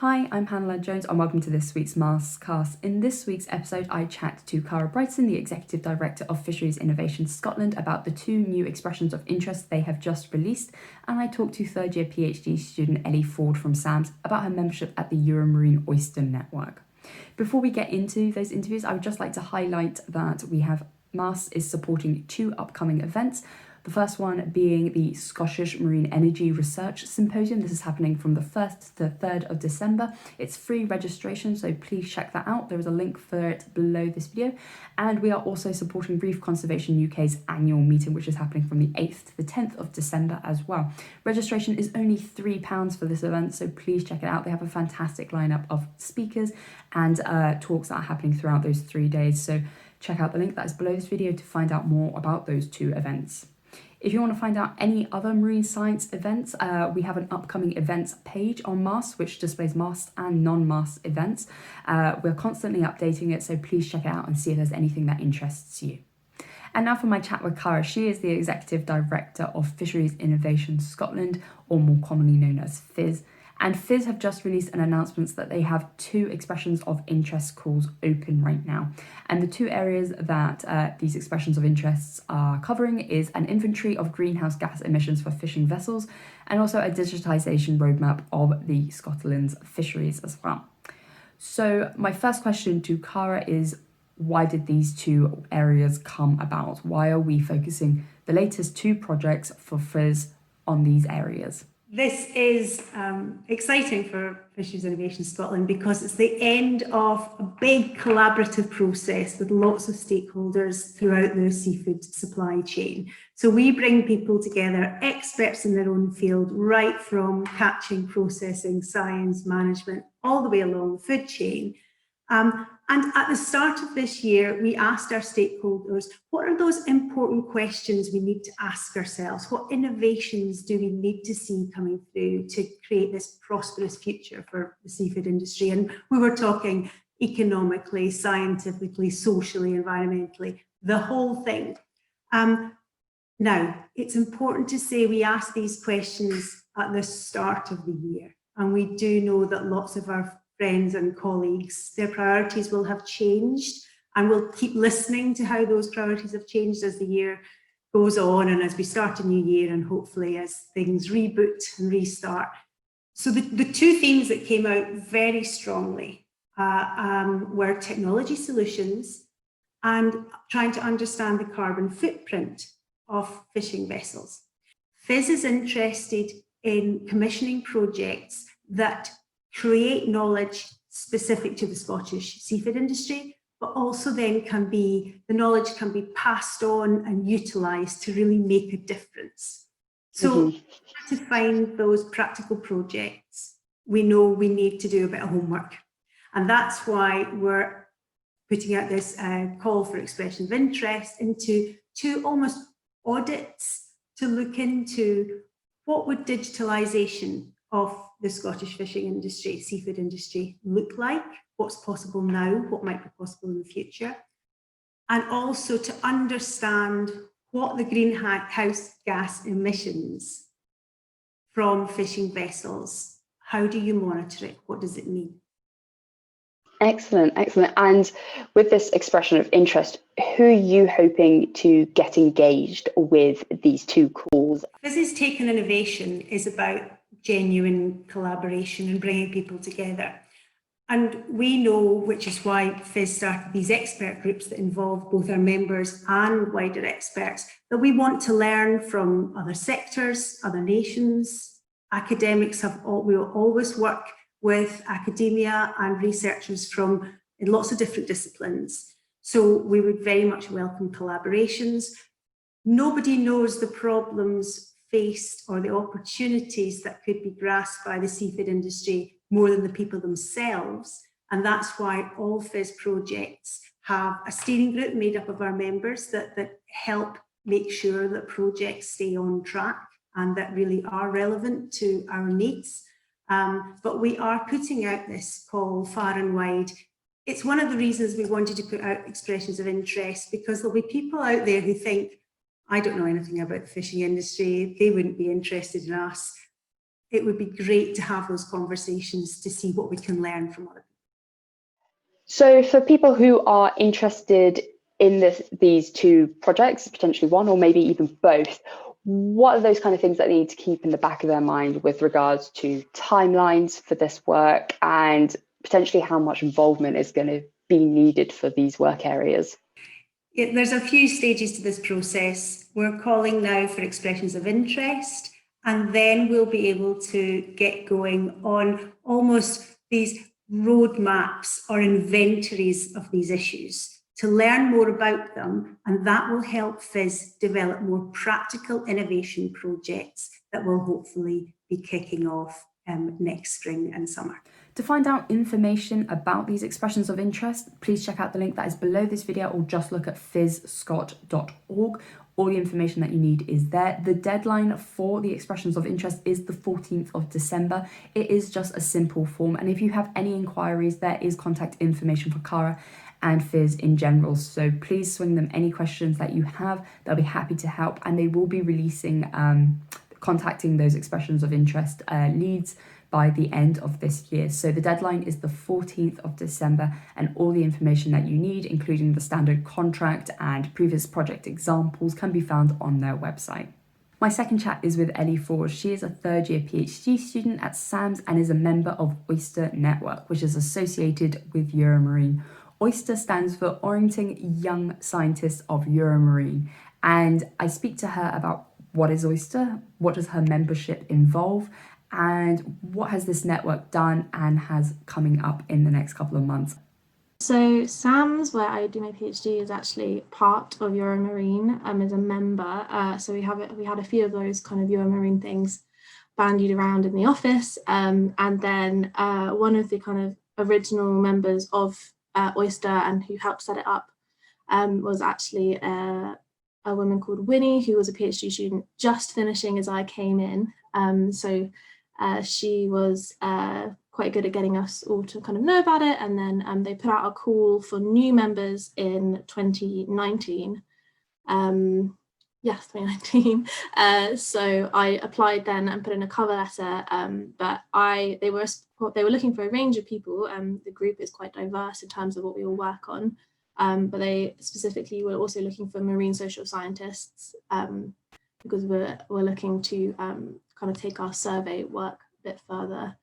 Hi, I'm Hannah Jones and welcome to this week's MASTS CAST. In this week's episode, I chat to Brydson, the Executive Director of Fisheries Innovation Scotland, about the two new expressions of interest they have just released, and I talk to third-year PhD student Ellie Ford from SAMS about her membership at the EuromaRine OYSTER network. Before we get into those interviews, I would just like to highlight that MASTS is supporting two upcoming events. The first one being the Scottish Marine Energy Research Symposium. This is happening from the 1st to 3rd of December. It's free registration, so please check that out. There is a link for it below this video. And we are also supporting Reef Conservation UK's annual meeting, which is happening from the 8th to the 10th of December as well. Registration is only £3 for this event, so please check it out. They have a fantastic lineup of speakers and talks that are happening throughout those 3 days. So check out the link that is below this video to find out more about those two events. If you want to find out any other marine science events, we have an upcoming events page on MASTS, which displays MASTS and non-MASTS events. We're constantly updating it, so please check it out and see if there's anything that interests you. And now for my chat with Cara. She is the Executive Director of Fisheries Innovation Scotland, or more commonly known as FIS. And FIS have just released an announcement that they have two expressions of interest calls open right now. And the two areas that these expressions of interests are covering is an inventory of greenhouse gas emissions for fishing vessels and also a digitisation roadmap of the Scotland's fisheries as well. So my first question to Cara is, why did these two areas come about? Why are we focusing the latest two projects for FIS on these areas? This is exciting for Fisheries Innovation Scotland because it's the end of a big collaborative process with lots of stakeholders throughout the seafood supply chain. So we bring people together, experts in their own field, right from catching, processing, science, management, all the way along the food chain. And at the start of this year, we asked our stakeholders, what are those important questions we need to ask ourselves? What innovations do we need to see coming through to create this prosperous future for the seafood industry? And we were talking economically, scientifically, socially, environmentally, the whole thing. Now, it's important to say we asked these questions at the start of the year. And we do know that lots of our friends and colleagues, their priorities will have changed, and we'll keep listening to how those priorities have changed as the year goes on and as we start a new year and hopefully as things reboot and restart. So the two themes that came out very strongly were technology solutions and trying to understand the carbon footprint of fishing vessels. FIS is interested in commissioning projects that create knowledge specific to the Scottish seafood industry, but also then the knowledge can be passed on and utilised to really make a difference. So to find those practical projects, we know we need to do a bit of homework. And that's why we're putting out this call for expression of interest into two almost audits to look into what would digitalisation of the Scottish fishing industry, seafood industry look like, what's possible now, what might be possible in the future, and also to understand what the greenhouse gas emissions from fishing vessels, how do you monitor it, what does it mean? Excellent, excellent. And with this expression of interest, who are you hoping to get engaged with these two calls? FIS's Take on Innovation is about genuine collaboration and bringing people together. And we know, which is why FIS started these expert groups that involve both our members and wider experts, that we want to learn from other sectors, other nations. Academics we will always work with academia and researchers from in lots of different disciplines. So we would very much welcome collaborations. Nobody knows the problems faced or the opportunities that could be grasped by the seafood industry more than the people themselves. And that's why all FIS projects have a steering group made up of our members that help make sure that projects stay on track and that really are relevant to our needs. But we are putting out this call far and wide. It's one of the reasons we wanted to put out expressions of interest, because there'll be people out there who think, I don't know anything about the fishing industry, they wouldn't be interested in us. it would be great to have those conversations to see what we can learn from other people. So for people who are interested in these two projects, potentially one or maybe even both, what are those kind of things that they need to keep in the back of their mind with regards to timelines for this work and potentially how much involvement is going to be needed for these work areas? There's a few stages to this process. We're calling now for expressions of interest, and then we'll be able to get going on almost these roadmaps or inventories of these issues to learn more about them, and that will help FIS develop more practical innovation projects that will hopefully be kicking off next spring and summer. To find out information about these expressions of interest, please check out the link that is below this video or just look at FIScot.org. All the information that you need is there. The deadline for the expressions of interest is the 14th of December. It is just a simple form, and if you have any inquiries, there is contact information for Cara and FIS in general, so please swing them any questions that you have. They'll be happy to help, and they will be releasing contacting those expressions of interest leads by the end of this year. So the deadline is the 14th of December, and all the information that you need, including the standard contract and previous project examples, can be found on their website. My second chat is with Ellie Ford. She is a third-year PhD student at SAMS and is a member of OYSTER network, which is associated with EuromaRine. OYSTER stands for Orienting Young Scientists of EuromaRine, and I speak to her about what is OYSTER, what does her membership involve, and what has this network done and has coming up in the next couple of months. So SAMS, where I do my PhD, is actually part of EuromaRine as a member. So we had a few of those kind of EuromaRine things bandied around in the office, and then one of the kind of original members of OYSTER and who helped set it up was actually a woman called Winnie, who was a PhD student just finishing as I came in. So she was quite good at getting us all to kind of know about it, and then they put out a call for new members in 2019. Yes, 2019. So I applied then and put in a cover letter, but they were looking for a range of people. The group is quite diverse in terms of what we all work on, but they specifically were also looking for marine social scientists, because we're looking to kind of take our survey work a bit further.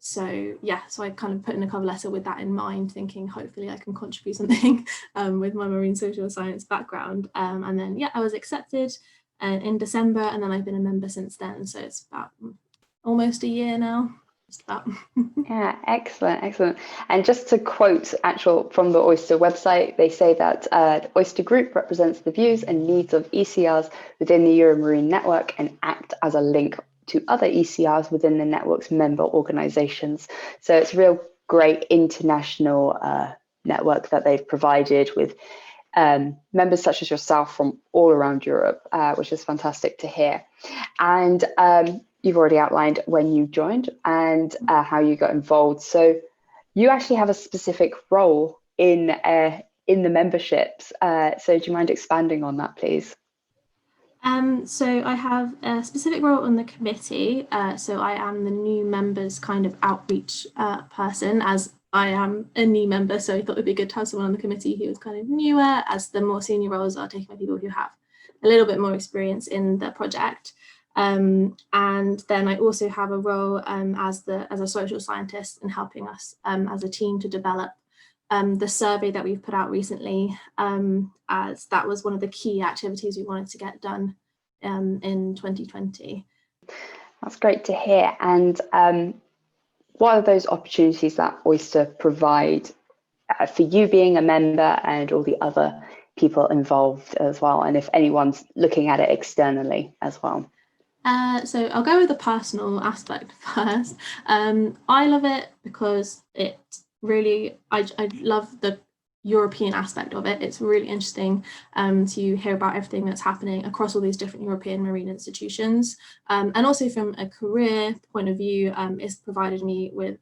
So I kind of put in a cover letter with that in mind, thinking hopefully I can contribute something with my marine social science background. And then I was accepted in December, and then I've been a member since then. So it's about almost a year now. Just about. Yeah, excellent. And just to quote from the OYSTER website, they say that the OYSTER Group represents the views and needs of ECRs within the EuromaRine network and act as a link to other ECRs within the network's member organizations. So it's a real great international network that they've provided with members such as yourself from all around Europe, which is fantastic to hear. And you've already outlined when you joined and how you got involved. So you actually have a specific role in the memberships. So do you mind expanding on that, please? So I have a specific role on the committee. So I am the new members kind of outreach person, as I am a new member. So I thought it'd be good to have someone on the committee who was kind of newer, as the more senior roles are taken by people who have a little bit more experience in the project. And then I also have a role as a social scientist in helping us as a team to develop the survey that we've put out recently, as that was one of the key activities we wanted to get done in 2020. That's great to hear. And what are those opportunities that OYSTER provide for you being a member and all the other people involved as well? And if anyone's looking at it externally as well? So I'll go with the personal aspect first. I love it because it really, I love the European aspect of it. It's really interesting to hear about everything that's happening across all these different European marine institutions. And also from a career point of view, it's provided me with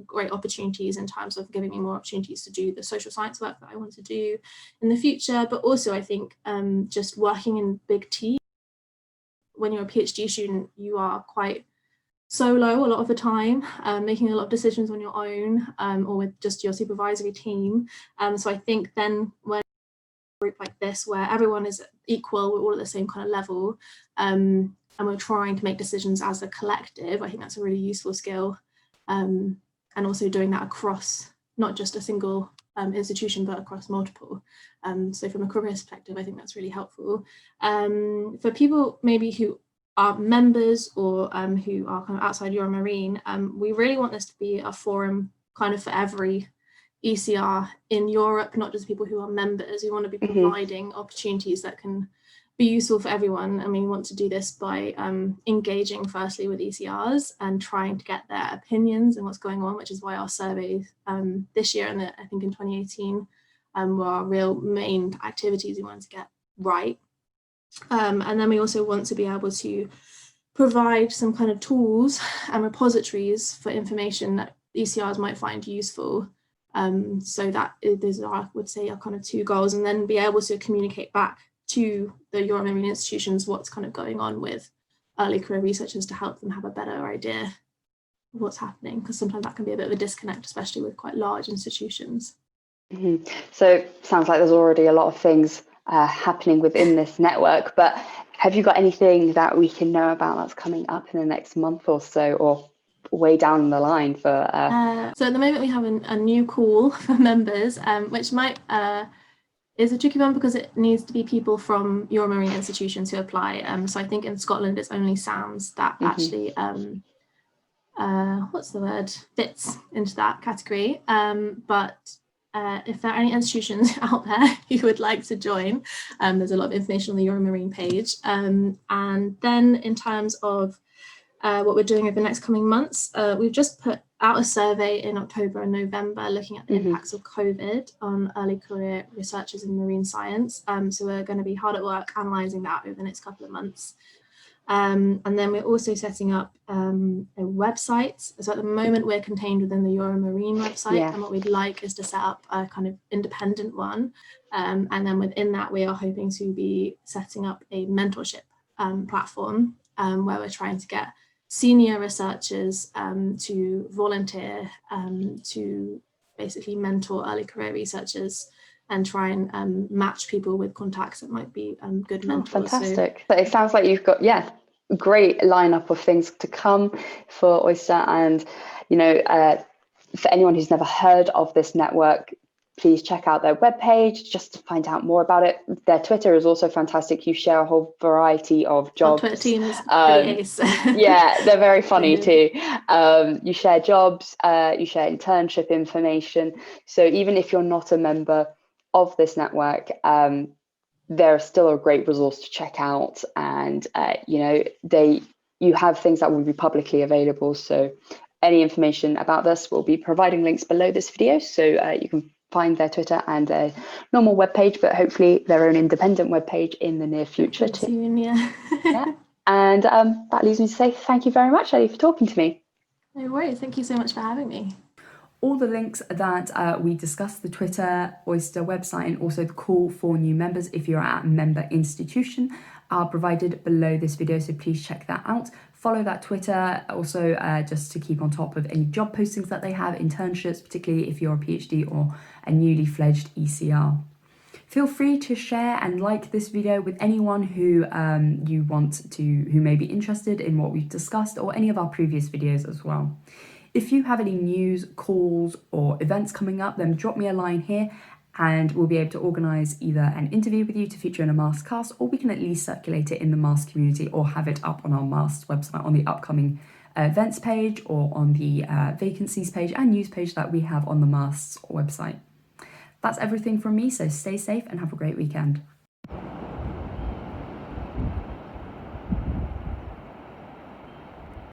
great opportunities in terms of giving me more opportunities to do the social science work that I want to do in the future. But also I think just working in big teams, when you're a PhD student, you are quite solo a lot of the time, making a lot of decisions on your own, or with just your supervisory team. So I think then when a group like this, where everyone is equal, we're all at the same kind of level, and we're trying to make decisions as a collective, I think that's a really useful skill. And also doing that across not just a single institution, but across multiple. So from a career perspective, I think that's really helpful. For people maybe who are members or who are kind of outside EuromaRine, we really want this to be a forum kind of for every ECR in Europe, not just people who are members. We want to be providing opportunities that can be useful for everyone, and we want to do this by engaging firstly with ECRs and trying to get their opinions and what's going on, which is why our surveys this year and I think in 2018 were our real main activities we wanted to get right. And then we also want to be able to provide some kind of tools and repositories for information that ECRs might find useful. So that those are, I would say, our kind of two goals, and then be able to communicate back to the EuromaRine institutions what's kind of going on with early career researchers to help them have a better idea of what's happening, because sometimes that can be a bit of a disconnect, especially with quite large institutions. So sounds like there's already a lot of things happening within this network, but have you got anything that we can know about that's coming up in the next month or so, or way down the line for so at the moment we have a new call for members, which might is a tricky one because it needs to be people from EuromaRine institutions who apply. So I think in Scotland it's only SAMS that actually fits into that category. But if there are any institutions out there who would like to join, there's a lot of information on the EuromaRine page. And then in terms of what we're doing over the next coming months, we've just put out a survey in October and November looking at the impacts of COVID on early career researchers in marine science. So we're going to be hard at work analysing that over the next couple of months. And then we're also setting up a website. So at the moment we're contained within the EuromaRine website, and what we'd like is to set up a kind of independent one. And then within that we are hoping to be setting up a mentorship platform where we're trying to get senior researchers to volunteer to basically mentor early career researchers and try and match people with contacts that might be good mentors. Fantastic. So it sounds like you've got, great lineup of things to come for OYSTER. And, for anyone who's never heard of this network, please check out their webpage just to find out more about it. Their Twitter is also fantastic. You share a whole variety of jobs. Our Twitter team is pretty ace. Yeah, they're very funny too. You share jobs, you share internship information. So even if you're not a member of this network, they're still a great resource to check out. And, you have things that will be publicly available. So any information about this, we'll be providing links below this video. So you can find their Twitter and their normal webpage, but hopefully their own independent webpage in the near future too. Soon, yeah. And that leaves me to say thank you very much, Ellie, for talking to me. No worries. Thank you so much for having me. All the links that we discussed, the Twitter, OYSTER website, and also the call for new members if you're at a member institution, are provided below this video, so please check that out. Follow that Twitter also just to keep on top of any job postings that they have, internships, particularly if you're a PhD or a newly fledged ECR. Feel free to share and like this video with anyone who who may be interested in what we've discussed or any of our previous videos as well. If you have any news, calls or events coming up, then drop me a line here and we'll be able to organise either an interview with you to feature in a MASTS cast, or we can at least circulate it in the MASTS community or have it up on our MASTS website on the upcoming events page or on the vacancies page and news page that we have on the MASTS website. That's everything from me, so stay safe and have a great weekend.